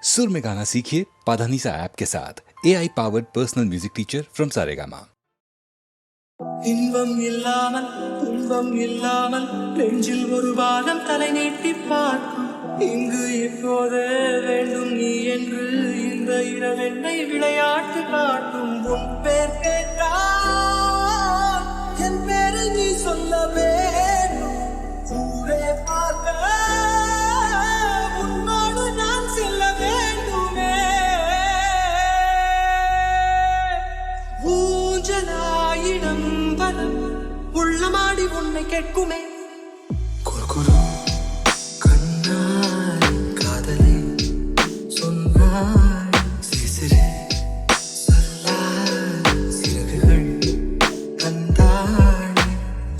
सुर में गाना सीखिए पाधानीसा ऐप के साथ AI powered personal music teacher from Saregama. இன்பம் இல்லாமல் துன்பம் இல்லாமல் நெஞ்சில் ஒரு பாகம் தலை நீட்டி பார்க்கும் இங்கு இப்போதே வேண்டும் நீ என்று இந்த இரவெண்ணை விளையாட்டு காட்டும் உன் பேர் கேட்டால் என் பேரை நீ சொல்ல வேண்டும் ஊரே பார்க்க உன்னோடு நான் செல்ல வேண்டுமே ஊஞ்சலாயிடம் உள்ளமாடி உன்னை கேட்குமே குறுகுறு கண்ணாய் காதலை சொன்னாய் சிசிறு சொல்லாய் சிறகுகள் தந்தாய்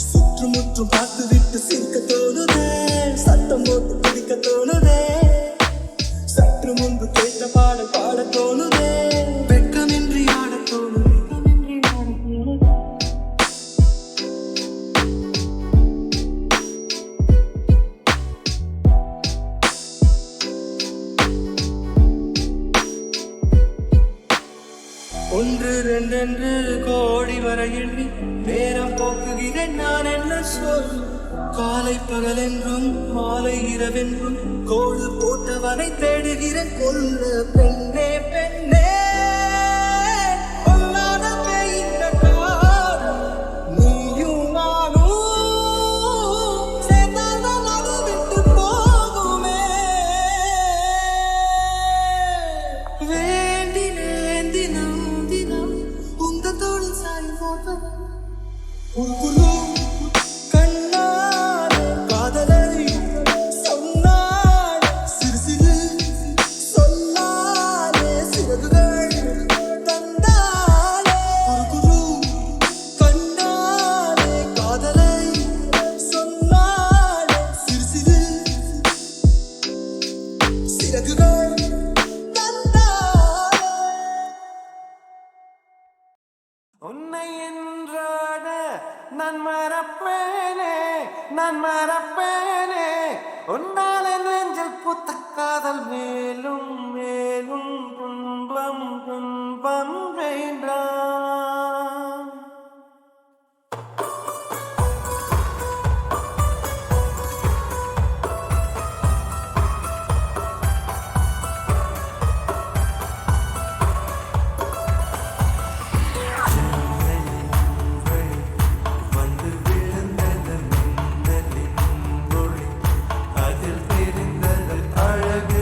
சுற்றுமுற்றும் பார்த்து விட்டு சிரிக்க தோணுதே சத்தம் போட்டு பிடிக்க தோணுதே சற்று முன்பு கேட்ட பாடல் பாட தோணுதே வெட்கமின்றி ஆட தோணுதே ஒன்று ரெண்டென்று கோடி வரை எண்ணி நேரம் போக்குகிறேன் நான் என்ன சொல் காலை பகலென்றும் மாலை இரவென்றும் கோடு போட்டவனை தேடுகிறேன் கொல்ல பெண்ணே பெண்ணே கொல்லாத இந்த காலம் நீயும் நானும் சேர்ந்தால்தான் அது விட்டு போகுமே வேண்டினேன் தினம் தோடு சாய் போட்டது குறுகுறு கண்ணாலே காதலை சொன்னாய் சிறு சிறு சொல்லாலே சிறகுகள் தந்தாலே குறுகுறு கண்ணாலே காதலை சொன்னாலே சிறு சிறு சிறகுகள் உன்னை என்றாட நான் மறப்பேனே உன்னால் நெஞ்சில் புத்த காதல் மேலும் மேலும் துன்பம் துன்பம் வேண்டாம் அழகு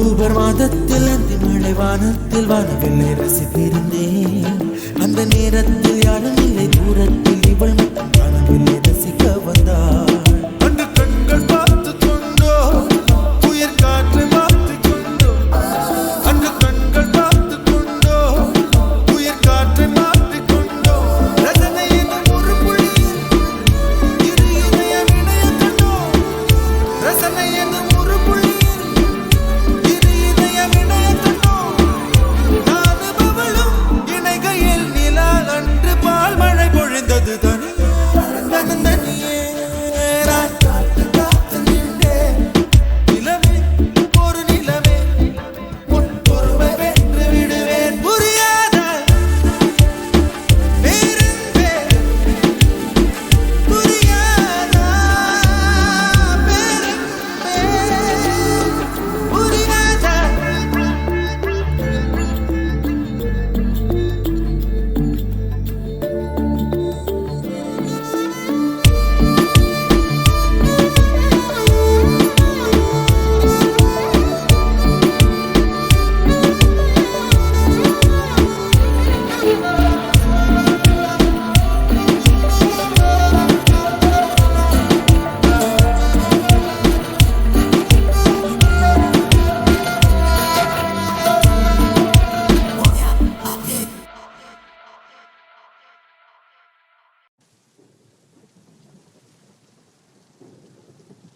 அக்டோபர் மாதத்தில் அந்த மழை வானத்தில் வானவில்லை ரசித்திருந்தேன். அந்த நேரத்தில் யாரும் இல்லை, தூரத்தில் இவள் மட்டும் வானவில்லை ரசிக்க வந்தாள். அந்த கண்கள் பார்த்து கொண்டோ உயிர் காற்றை மாற்றி கொண்டோ, அந்த கண்கள் பார்த்து கொண்டோ உயிர் காற்றை மாற்றி கொண்டோ, ரசனை என்னும் ஒரு புள்ளியில் இரு இதயம் இணைய கண்டோ, ரசனை என்னும் ஒரு புள்ளியில் இரு இதயம் இணைய கண்டோ. நானும் அவளும் இணைகையில் நிலா அன்று பால் மழை பொழிந்தது தனியே காத்து காத்து நின்றே. நிலவே ஒரு நிலவே உன் பொறுமை வென்று விடுவேன். புரியாத பேரன்பே, புரியாத பேரன்பே, புரியாத.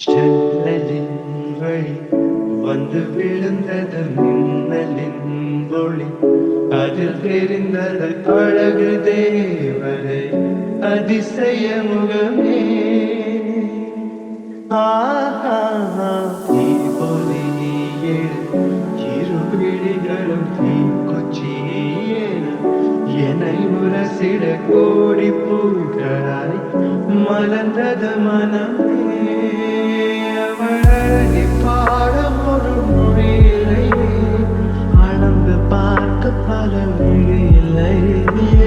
ஜன்னலின் வழி வந்து விழுந்தது மின்னலின் ஒளி, அதில் தெரிந்தது அழகு தேவதை அதிசய முகமே. ஆஹா தீபொலி இரு விழிகளும் தீக்குச்சியேன என்னை முரசிட கோடி பூக்களாய் மலர்ந்தது மனமே. அவளை பாடம் ஒரு மொழியில்லை, அளந்து பார்க்க பல விழியில்லை.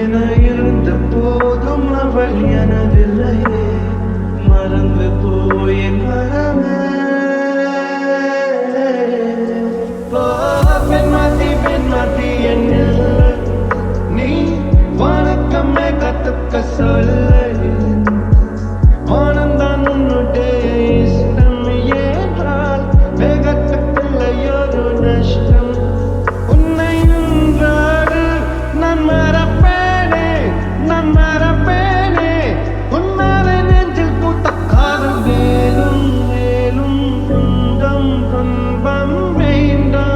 என இருந்த போதும் அவள் எனதில்லை, மறந்து போயின் மனமே. பெண்மாத்தி என்னில் நீ வணக்கமே கத்துக்க சொல்ல. ஆனந்தான் உன்னுடைய இஷ்டம் என்றால் வேகத்துக்குள்ளையொரு நஷ்டம். உன்னை நின்றாடு நான் மறப்பேனே, நான் மறப்பேனே. உன்னாலே நெஞ்சில் பூத்த காதல் வேலும் வேலும் துன்பம் துன்பம் வேண்டாம்.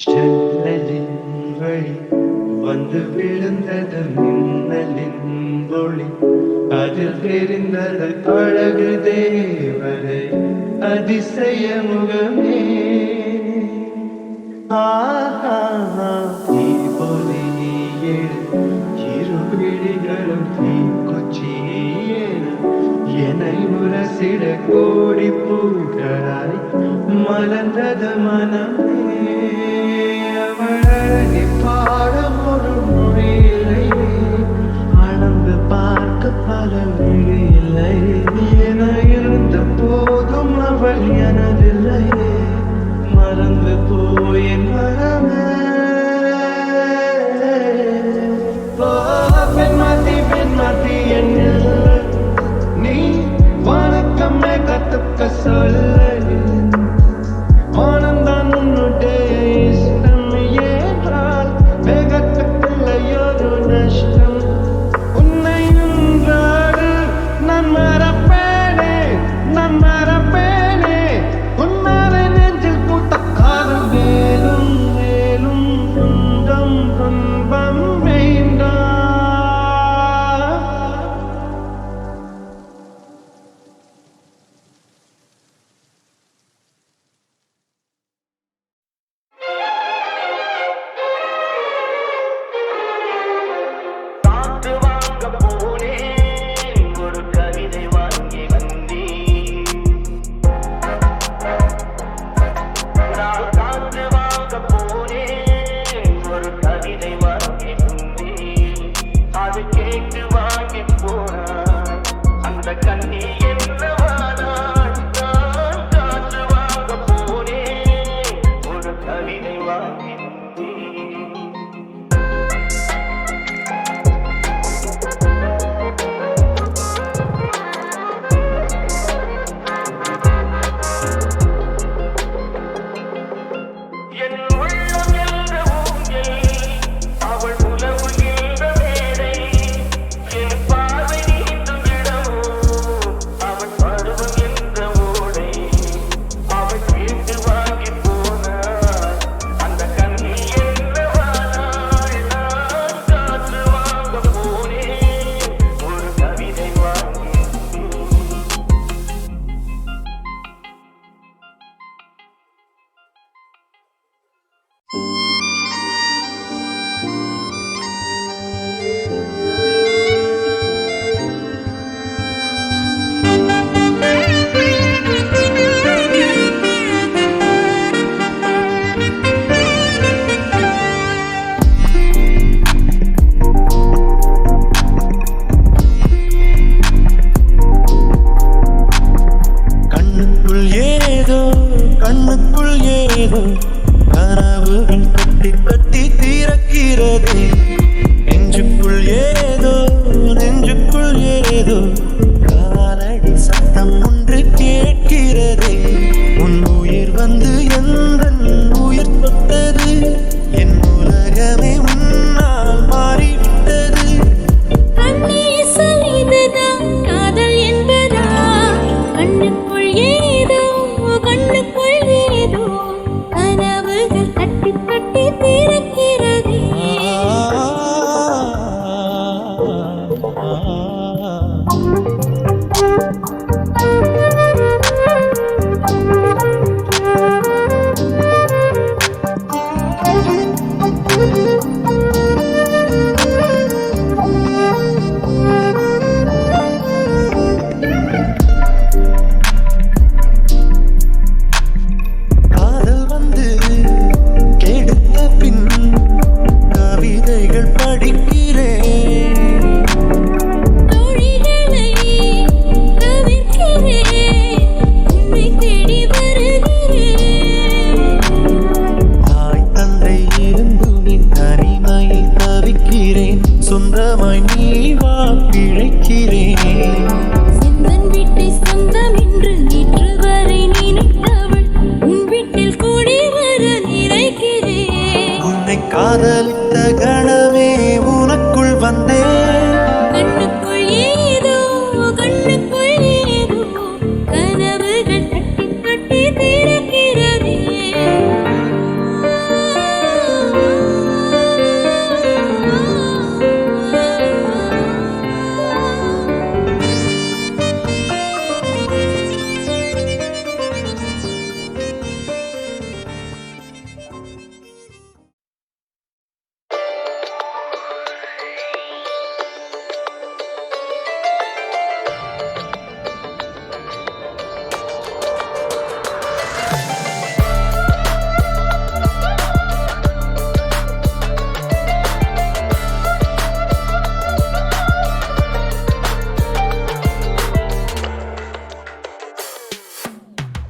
ஜன்னலின் வழி வந்து விழுந்தது மின்னலின் ஒளி, அதில் தெரிந்தது அழகு தேவதை அதிசய முகமே. ஆஹா தீபொலி இரு விழிகளும் தீக்குச்சியேன என்னை முரசிட கோடி பூக்களாய் மலர்ந்தது மனமே. அவளை பாடம் ஒரு மொழியில்லை, அளந்து பார்க்க பல விழியில்லை. என இருந்த போதும் அவள் எனதில்லை, மறந்து போயின் மனமே. பெண்மாத்தி என்னில் நீ வணக்கமே கத்துக்க சொல்ல. ஆனந்தான் உன்னுடைய இஷ்டம் என்றால் வேகத்துக்குள்ளையொரு நஷ்டம். உன்னை நின்றாடு நான் மறப்பேன். ஏதோ கனவுகள் கட்டி கட்டி தீரக்கிறதே நெஞ்சுக்குள் ஏதோ நெஞ்சுக்குள் ஏதோ காலடி சத்தம் ஒன்று கேட்கிறதே உன் உயிர் வந்து எந்தன் உயிர் தொட்டது என் உலகமே உன்னால் மாறிவிட்டது காதல் என்பதா கண்ணுக்குள் ஏதோ கண்ணுக்குள் ஏதோ கனவுகள் கட்டி கட்டி திறக்கிறதே காதல் வந்து கெடுத்த பின் கவிதைகள் படிக்கிறேன் தோழிகளை தவிர்க்கிறேன் உன்னை தேடி வருகிறேன் தாய் தந்தை இருந்தும் என் தனிமையில் தவிக்கிறேன் சொந்தமாய் நீ வா பிழைக்கிறேன் செந்தன் வீட்டை சொந்தம் என்று நேற்று வரை நினைத்தவள் உன் வீட்டில் கூடி வர நினைக்கிறேன் உன்னை காதலித்த கணமே உனக்குள் வந்தேன் கண்ணுக்குள் ஏதோ கண்ணுக்குள் ஏதோ கனவுகள் கட்டி கட்டி திறக்கிறதே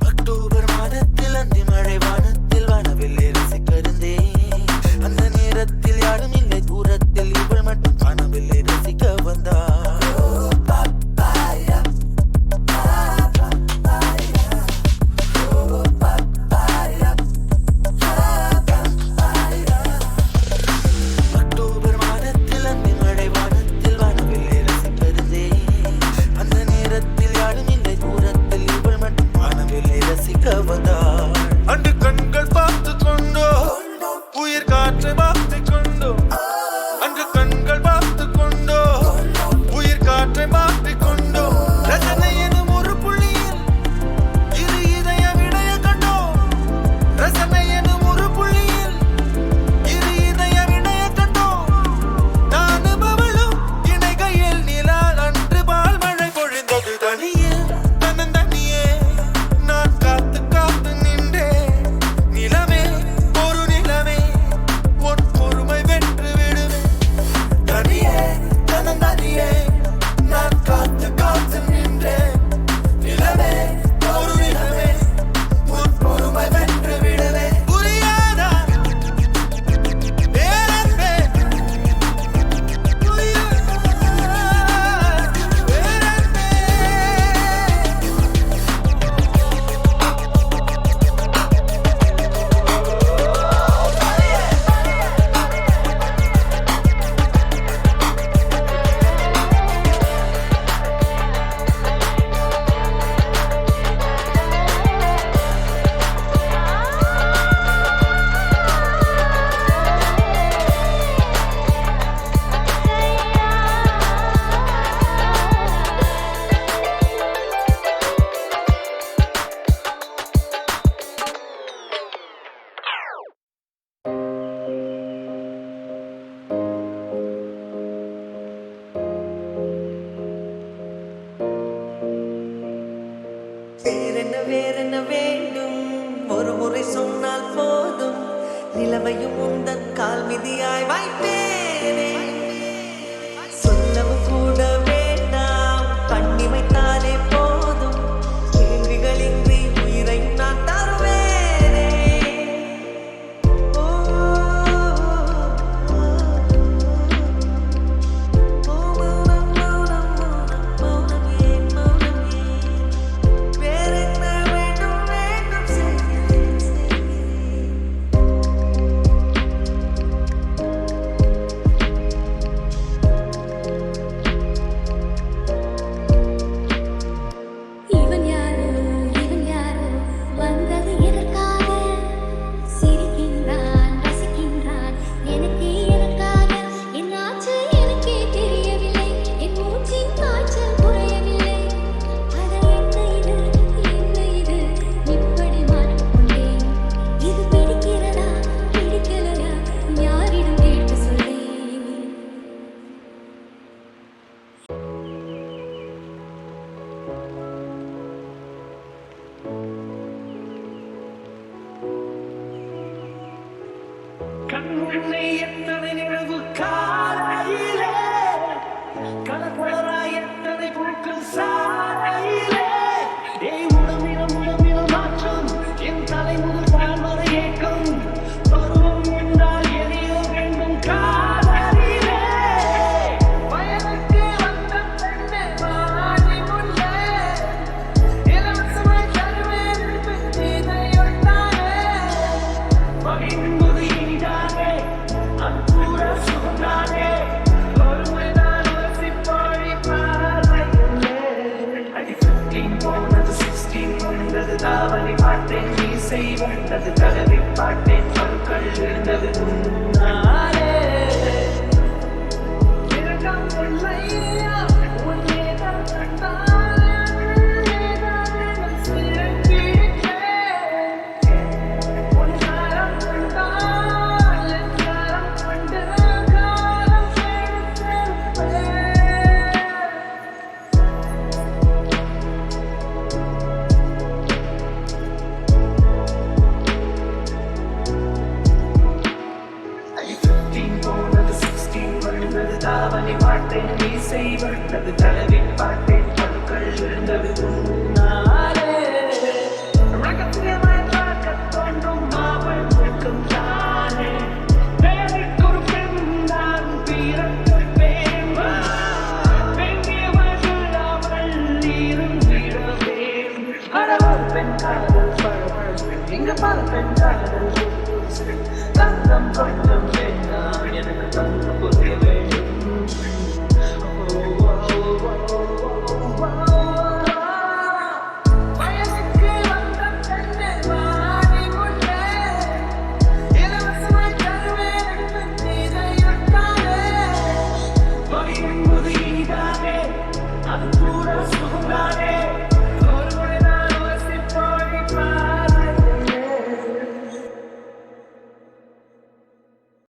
அக்டோபர் மாதத்தில் அந்தி மழை வானத்தில் வானவில்லை ரசிக்கிறேன் அந்த நேரத்தில் யாரும் இல்லை தூரத்தில் இவள் மட்டும் வானவில்லை ரசிக்க வந்தாள் அக்டோபர் மாதத்தில் அந்தி மழை வானத்தில் வானவில்லை ரசிக்கிறேன் அந்த நேரத்தில் யாரும் இல்லை தூரத்தில் இவள் மட்டும் வானவில்லை ரசிக்க வந்தாள் அன்று கண்கள் பார்த்து கொண்டோ உயிர் காற்றை மாற்றிக் கொண்டோ அன்று கண்கள் பார்த்து கொண்டோ உயிர் காற்றை மாற்றிக் கொண்டோ ரசனை எனும் ஒரு புள்ளியில் இரு இதயம் இணைய கண்டோ ரசனை எனும் ஒரு புள்ளியில் இரு இதயம் இணைய கண்டோ நானும் அவளும் இணைகையில் நிலா அன்று பால் மழை பொழிந்தது தனியே தன்னந்தனியே நான் காத்து காத்து நின்றேன் நிலவே ஒரு நிலவே உன் பொறுமை வென்று விடுவேன் தனியே தன்னந்தனியே நான் காத்து காத்து நின்றேன் நிலவே ஒரு நிலவே உன் பொறுமை வென்று விடுவேன் புரியாதா பேரன்பே புரியாதா பேரன்பே வேறென்ன வேண்டும் ஒரு முறை சொன்னால் போதும் நிலைமையும் உந்தன் கால் மிதியாய் வைப்பேனே சொல்லவும் கூட வேண்டாம் பண்ணி வைத்தாலே போதும் கேள்விகளின்றி உயிரை நான் தருவேனே விழுந்தது தாவணி பார்த்தேன் மீசை வந்தது கலவி பாட்டேன் பற்கள் விழுந்தது உன்னாலே இரக்கம் இல்லையா உன்னேதான் கண்டால் நான் சிறப்பிடித்தேன் உன்னாரம் கண்டால் என்னாரம் கண்டு காலம் சேர்த்தேன் போனது 16 விழுந்தது தாவணி பாட்டேன் மீசை வந்தது கலவி பாட்டேன் பற்கள் விழுந்தது உன்னாலே ரகசியமாய் பார்க்கத் தோன்றும் அவள் வெட்கம் தானே வேலைக்கொரு பெண் நான் பிறப்பேன் பெண்ணியவள் அவள் இருந்திடவே அடவர் பெண் காதல் பழவள் இங்கு பல பெண் காதல் தந்தம் கொஞ்சம் வேண்டாம் எனக்கு தந்த